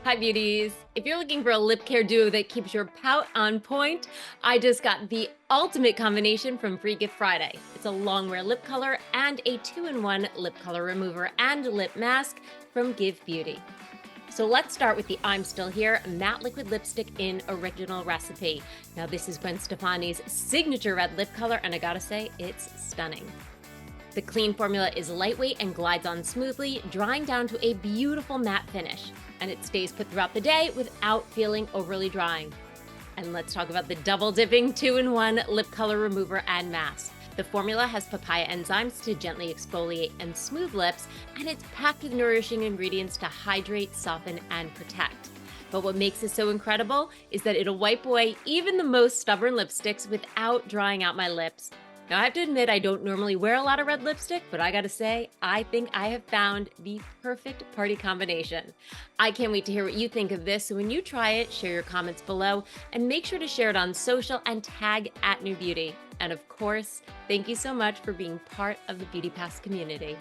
Hi, beauties. If you're looking for a lip care duo that keeps your pout on point, I just got the ultimate combination from Free Gift Friday. It's a Longwear lip color and a 2-in-1 lip color remover and lip mask from Give Beauty. So let's start with the I'm Still Here matte liquid lipstick in original recipe. Now this is Gwen Stefani's signature red lip color, and I gotta say, it's stunning. The clean formula is lightweight and glides on smoothly, drying down to a beautiful matte finish. And it stays put throughout the day without feeling overly drying. And let's talk about the double dipping 2-in-1 lip color remover and mask. The formula has papaya enzymes to gently exfoliate and smooth lips, and it's packed with nourishing ingredients to hydrate, soften, and protect. But what makes this so incredible is that it'll wipe away even the most stubborn lipsticks without drying out my lips. Now, I have to admit, I don't normally wear a lot of red lipstick, but I gotta say, I think I have found the perfect party combination. I can't wait to hear what you think of this, so when you try it, share your comments below, and make sure to share it on social and tag @NewBeauty. And of course, thank you so much for being part of the BeautyPass community.